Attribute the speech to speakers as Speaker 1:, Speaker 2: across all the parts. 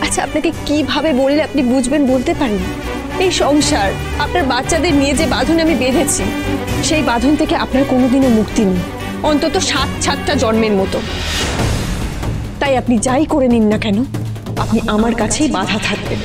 Speaker 1: আচ্ছা আপনাকে কিভাবে বললে আপনি বুঝবেন বলতে পারেন? এই সংসার, আপনার বাচ্চাদের নিয়ে যে বাঁধন আমি বেঁধেছি, সেই বাঁধন থেকে আপনার কোনোদিনও মুক্তি নেই, অন্তত 7 জন্মের মতো। তাই আপনি যাই করে নিন না কেন, আপনি আমার কাছেই বাধা থাকবেন।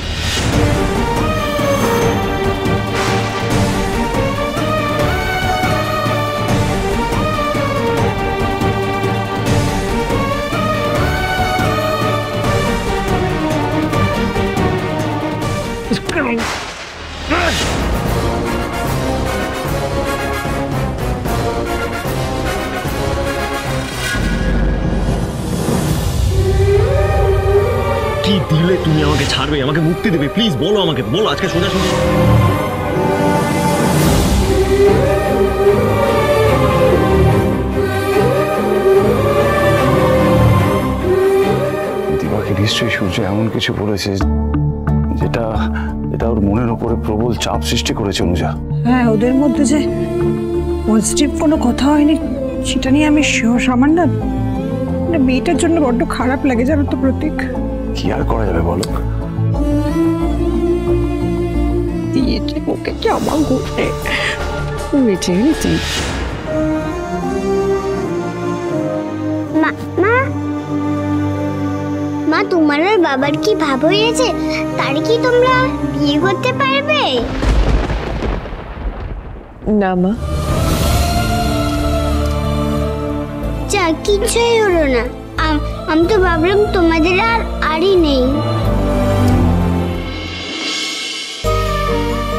Speaker 2: কি দিলে তুমি আমাকে ছাড়বে, আমাকে মুক্তি দেবে? প্লিজ বলো, আমাকে বলো আজকে সোজাসুজি।
Speaker 3: দিবাকে নিশ্চয়ই সূর্য এমন কিছু বলেছে যেটা যেটা ওর মনের উপরে প্রবল চাপ সৃষ্টি করেছে অনুজা।
Speaker 4: হ্যাঁ, ওদের মধ্যে যে পজিটিভ কোনো কথা হয়নি সেটা নিয়ে আমি সামান্য মেয়েটার জন্য বড্ড খারাপ লাগে, জানো তো প্রতীক।
Speaker 3: কি আর করা যাবে বলো?
Speaker 4: দিয়েছে ওকে জামা ঘুরে বেঁচে গেছি।
Speaker 5: মা, তোমার আর বাবার কি ভাব হয়েছে? তার কি তোমরা বিয়ে করতে পারবে?
Speaker 1: না মা,
Speaker 5: যা কিছুই হলো না। আমি তো ভাবলাম তোমাদের আরই নেই।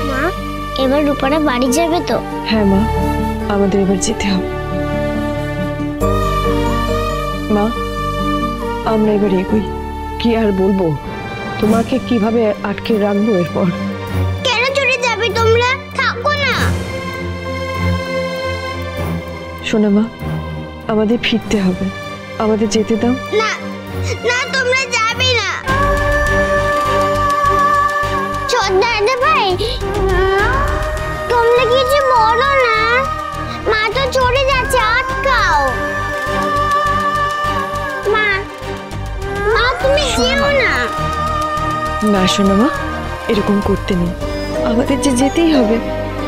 Speaker 5: মা, এবার রূপারা বাড়ি যাবে তো?
Speaker 1: হ্যাঁ মা, আমাদের এবার যেতে হবে। মা, আমরা এবার এগোই।
Speaker 4: কি আর বলবো, তোমাকে কিভাবে আটকে রাখবো এরপর?
Speaker 5: কেন চলে যাবে তোমরা? থাকো না।
Speaker 1: শোনো মা, আমাদের ফিরতে হবে, আমাদের যেতে দাও।
Speaker 5: না না, তোমরা যাবে না। ছোটদা ভাই, তোমরা কিছু বলো না। মা তো চলে যাচ্ছে, আটকাও। মা, তুমি যেও না।
Speaker 1: না শোনো মা, এরকম করতে নেই, আমাদের যে যেতেই হবে।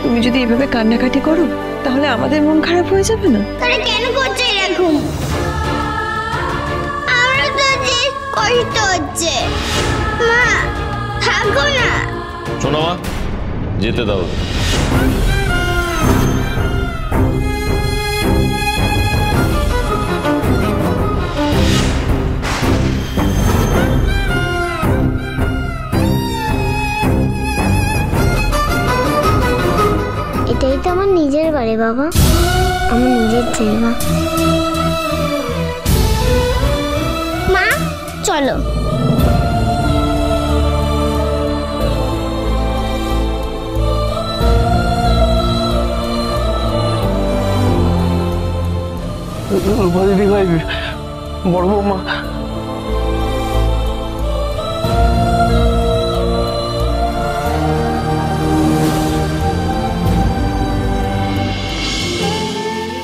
Speaker 1: তুমি যদি এভাবে কান্নাকাটি করো তাহলে আমাদের মন খারাপ হয়ে যাবে না?
Speaker 5: তাহলে কেন করছো এরকম? আমরা তো যে কষ্ট হচ্ছে। মা, থাকো না।
Speaker 2: শোনো মা, যেতে দাও।
Speaker 5: এটাই তো আমার নিজের বাড়ি বাবা, আমার নিজের জায়গা। মা, চলো।
Speaker 3: দিদি ভাই, বড় বৌমা,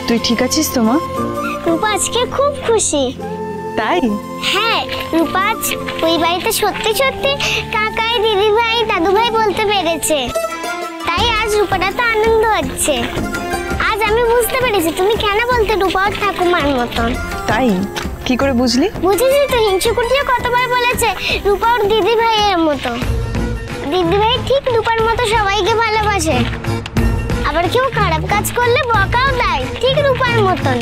Speaker 1: তুই ঠিক আছিস তো মা?
Speaker 5: রূপা আজকে খুব খুশি।
Speaker 1: তাই?
Speaker 5: হ্যাঁ, রূপা আজ ওই বাড়িতে সত্যি সত্যি কাকাই, দিদি ভাই, দাদু ভাই বলতে পেরেছে। তাই আজ রূপাটা তো আনন্দ হচ্ছে। আজ আমি বুঝতে পেরেছি তুমি কেন বলতে রূপা ওর ঠাকুমার মতন।
Speaker 1: তাই? কি করে বুঝলি?
Speaker 5: বুঝেছি তো, হিংসুকুটিও কতবার বলেছে রূপা ওর দিদি ভাইয়ের মতো। দিদি ভাই ঠিক রূপার মতো সবাইকে ভালোবাসে, আবার কেউ খারাপ কাজ করলে বকাও দেয় ঠিক রূপার মতন।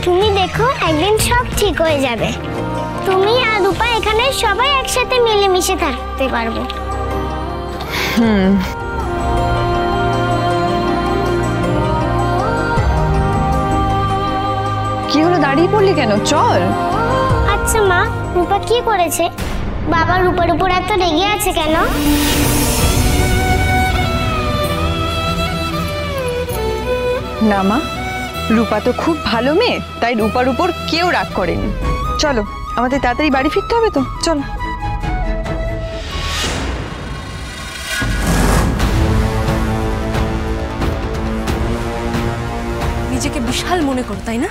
Speaker 5: তুমি দেখো, একদিন সব ঠিক হয়ে যাবে। তুমি আর রূপা এখানে সবাই একসাথে মিলেমিশে থাকতে পারবো।
Speaker 1: কি হলো, দাঁড়িয়ে পড়লি কেন? চল।
Speaker 5: আচ্ছা মা, রূপা কি করেছে? বাবা রূপার উপর এত রেগে আছে কেন?
Speaker 1: না মা, রূপা তো খুব ভালো মেয়ে, তাই রূপার উপর কেউ রাগ করেনি। চলো, আমাদের তাড়াতাড়ি বাড়ি ফিরতে হবে তো, চলো।
Speaker 6: নিজেকে বিশাল মনে করো, তাই না?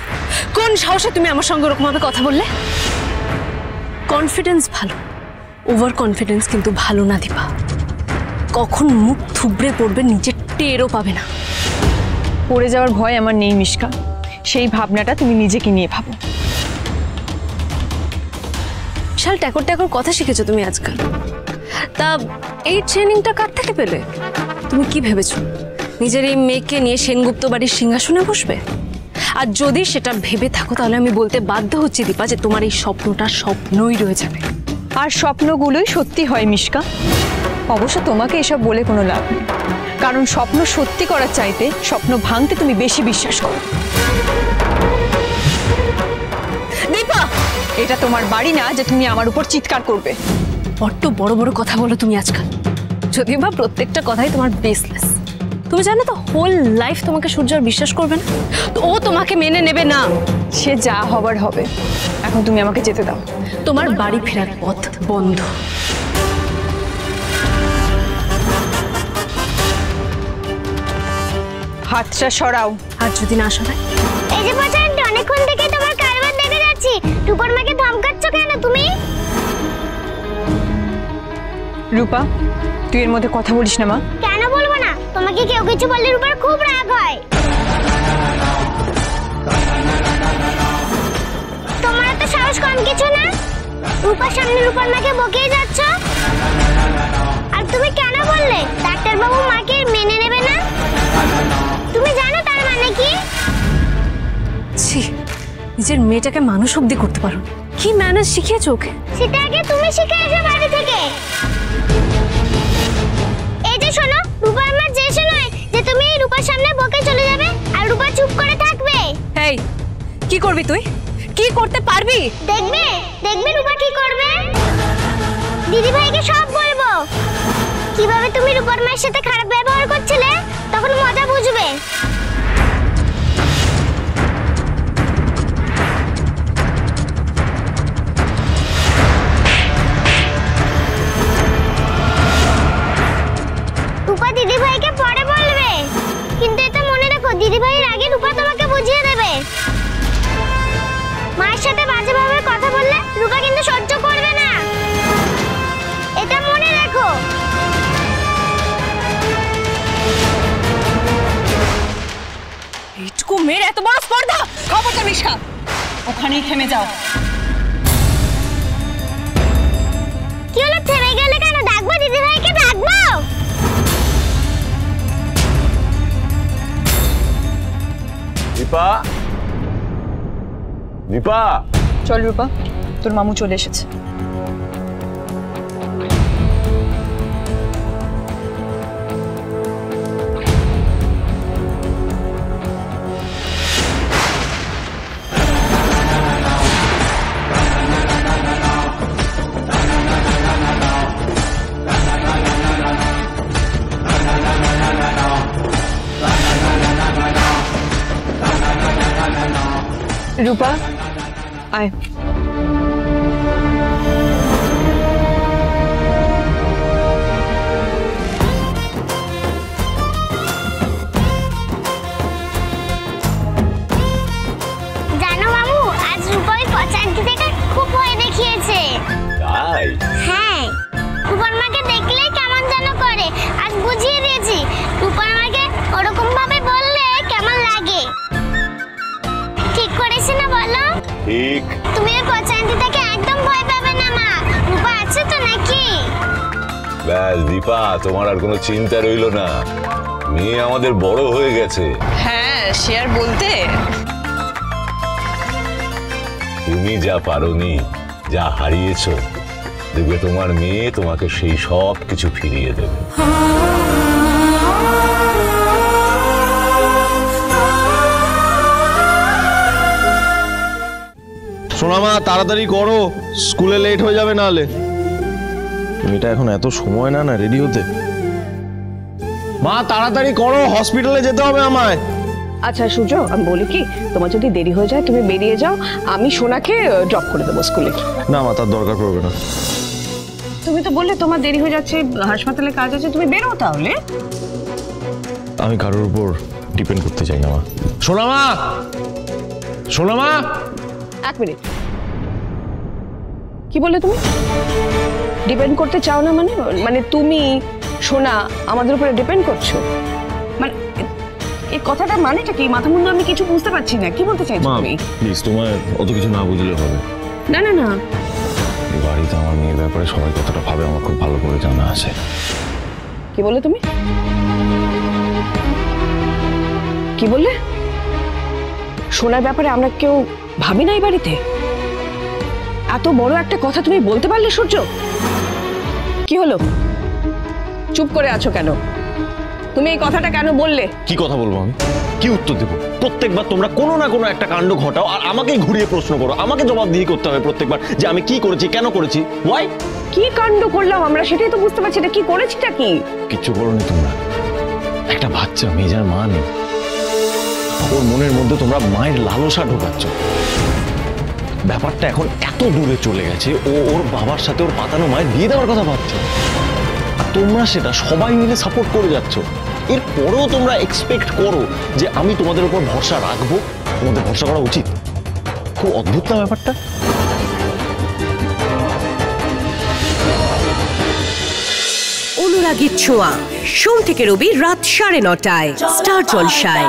Speaker 6: কোন সাহসে তুমি আমার সঙ্গে ওরকম ভাবে কথা বললে? কনফিডেন্স ভালো, ওভার কনফিডেন্স কিন্তু ভালো না দীপা। কখন মুখ থুবড়ে পড়বে নিজের টেরও পাবে না।
Speaker 1: পড়ে যাওয়ার ভয় আমার নেই মিশকা, সেই ভাবনাটা তুমি নিজেকে নিয়ে ভাবো।
Speaker 6: বিশাল ট্যাকর ট্যাকর কথা শিখেছো তুমি আজকাল। তা এই ট্রেনিংটা কার থেকে পেলে? তুমি কি ভেবেছো নিজের এই মেয়েকে নিয়ে সেনগুপ্ত বাড়ির সিংহাসনে বসবে? আর যদি সেটা ভেবে থাকো তাহলে আমি বলতে বাধ্য হচ্ছি দীপা যে তোমার এই স্বপ্নটা স্বপ্নই রয়ে যাবে।
Speaker 1: আর স্বপ্নগুলোই সত্যি হয় মিশকা। অবশ্য তোমাকে এসব বলে কোনো লাভ নেই, কারণ স্বপ্ন সত্যি করার চাইতে স্বপ্ন ভাঙতে তুমি বেশি বিশ্বাস করো। দীপা, এটা তোমার বাড়ি না যে তুমি আমার উপর চিৎকার করবে।
Speaker 6: বড্ড বড় বড় কথা বলো তুমি আজকাল, যদিও বা প্রত্যেকটা কথাই তোমার বেসলেস। তুমি জানো তো হোল লাইফ তোমাকে সূর্য আর বিশ্বাস করবে না, তো ও তোমাকে মেনে নেবে না।
Speaker 1: সে যা হবার হবে, এখন তুমি আমাকে যেতে দাও।
Speaker 6: তোমার বাড়ি ফেরার পথ বন্ধ।
Speaker 1: হাতটা সরাও।
Speaker 6: আর যদি না সরায়?
Speaker 5: এই যে পচানটি, অনেকক্ষণ থেকে তোমার কারবার দেখে যাচ্ছি। রূপার মাকে ধমকাচ্ছ কেন তুমি?
Speaker 1: রূপা, তুই এর মধ্যে কথা বলিস না মা।
Speaker 5: কেন বলবো না? তোমাকে কেউ কিছু বললে রূপার খুব রাগ হয়। তোমার তো সাহস কম কিছু না। রূপার সামনে রূপার মাকে বকিয়ে যাচ্ছ। আর তুমি কেন বললে ডাক্তার বাবু মাকে মেনে নেবে না? তুমি জানো তার মানে কি?
Speaker 6: ছি, নিজের মেয়েটাকে মানুষ অব্দি করতে পারো না। কি ম্যানেজ শিখিয়েছো ওকে?
Speaker 5: সেটা আগে তুমি শিখে এসো বাড়ি থেকে। এই যে শোনো, রূপার মা যেসে নয় যে তুমি রূপার সামনে বকে চলে যাবে আর রূপা চুপ করে থাকবে।
Speaker 6: এই, কি করবি তুই? কি করতে পারবি?
Speaker 5: দেখবে দেখবে রূপা কি করবে। দিদি ভাইকে সব বলবো কিভাবে তুমি রূপার মায়ের সাথে খারাপ ব্যবহার করছিলে, তখন মজা বুঝবে। রূপা দিদি ভাইকে পরে বলবে, কিন্তু এটা মনে রাখো দিদি ভাইয়ের আগে রূপা তোমাকে বুঝিয়ে দেবে। মায়ের সাথে বাজেভাবে কথা বললে রূপা কিন্তু সহ্য করবে না, এটা মনে রাখো।
Speaker 6: এইটুকু মেয়ের এত বড় স্পর্ধা!
Speaker 1: খবরটা মিশকা, ওখানেই থেমে যাও।
Speaker 5: কি হলো, থেমে গেলে কেন? ডাকবো দিদি ভাইকে, ডাকবো।
Speaker 3: দীপা, দীপা,
Speaker 1: চল রূপা, তোর মামু চলে এসেছে। রূপা, আয়।
Speaker 5: জানো মামু, আজ রূপা ওই পচানটি থেকে খুব ভয় দেখিয়েছে।
Speaker 3: তাই?
Speaker 5: হ্যাঁ, রূপার মাকে দেখলেই কেমন যেন করে। আজ বুঝিয়ে দিয়েছি রূপার মাকে ওরকম ভাবে বললে কেমন লাগে। ঠিক করেছি না বলো?
Speaker 3: ঠিক।
Speaker 5: তুমি ওই পচানটি থেকে একদম ভয় পাবে না মা। রূপা আছে তো নাকি?
Speaker 7: ব্যাস দীপা, তোমার আর কোনো চিন্তা রইল না। মেয়ে আমাদের বড় হয়ে গেছে।
Speaker 1: হ্যাঁ, সে আর বলতে।
Speaker 7: তুমি যা পারোনি, যা হারিয়েছো, দেখবে তোমার মেয়ে তোমাকে সেই সব কিছু ফিরিয়ে দেবে।
Speaker 2: সোনা মা, তাড়াতাড়ি করো, স্কুলে লেট হয়ে যাবে নাহলে। মেয়েটা এখন এত সময় না না রেডি হতে। মা তাড়াতাড়ি করো, হসপিটালে যেতে হবে আমায়।
Speaker 8: আচ্ছা সূর্য, আমি বলি কি, তোমার যদি দেরি হয়ে যায় তুমি বেরিয়ে যাও, আমি সোনাকে ড্রপ করে দেবো স্কুলে।
Speaker 2: না মা, তার দরকার পড়বে না।
Speaker 8: তুমি তো বললে তোমার দেরি হয়ে যাচ্ছে, হাসপাতালে কাজ আছে, তুমি বেরো তাহলে।
Speaker 2: আমি কারোর উপর ডিপেন্ড করতে চাই না মা। সোনা মা, সোনা মা,
Speaker 8: এক মিনিট, কি বললে তুমি? ডিপেন্ড করতে চাও না মানে মানে তুমি সোনা আমাদের উপরে ডিপেন্ড করছো মানে এই কথাটা মানেটা কি? মাথা মুন্ডু আমি কিছু বুঝতে পারছি না, কি বলতে চাইছো
Speaker 2: মা
Speaker 8: তুমি?
Speaker 2: প্লিজ তোমার অত কিছু না বুঝলে হবে।
Speaker 8: না না না,
Speaker 2: এই বাড়িতে আমার মেয়ের ব্যাপারে সবাই কতটা ভাবে আমার খুব ভালো করে জানা আছে।
Speaker 8: কি বললে তুমি? কি বললে? সোনার ব্যাপারে আমরা কেউ ভাবি না এই বাড়িতে? এত বড় একটা কথা তুমি বলতে পারলে সূর্য? কি হলো, চুপ করে আছো কেন? তুমি এই কথাটা কেন বললে?
Speaker 2: কি কথা বলবো আমি, কি উত্তর দেবো? প্রত্যেকবার তোমরা কোনো না কোনো একটা কাণ্ড ঘটাও আর আমাকেই ঘুরিয়ে প্রশ্ন করো, আমাকে জবাবদিহি করতে হবে প্রত্যেকবার যে আমি কি করেছি, কেন করেছি, ওয়াই?
Speaker 8: কি কাণ্ড করলাম আমরা সেটাই তো বুঝতে পারছি না, কি করেছিটা কি?
Speaker 2: কিচ্ছু করোনি তোমরা। একটা বাচ্চা মেয়ে যার মা নেই, ওর মনের মধ্যে তোমরা মায়ের লালসা ঢোকাচ্ছ। ব্যাপারটা এখন এত দূরে চলে গেছে, ও ওর বাবার সাথে ওর পাতানো মায়ের বিয়ে দেওয়ার কথা ভাবছে, আর তোমরা সেটা সবাই মিলে সাপোর্ট করে যাচ্ছ। এরপরেও তোমরা এক্সপেক্ট করো যে আমি তোমাদের উপর ভরসা রাখবো, তোমাদের ভরসা করা উচিত। খুব অদ্ভুত না ব্যাপারটা?
Speaker 9: অনুরাগীর ছোঁয়া সোম থেকে রবি রাত 9:30টায় স্টার জলসায়।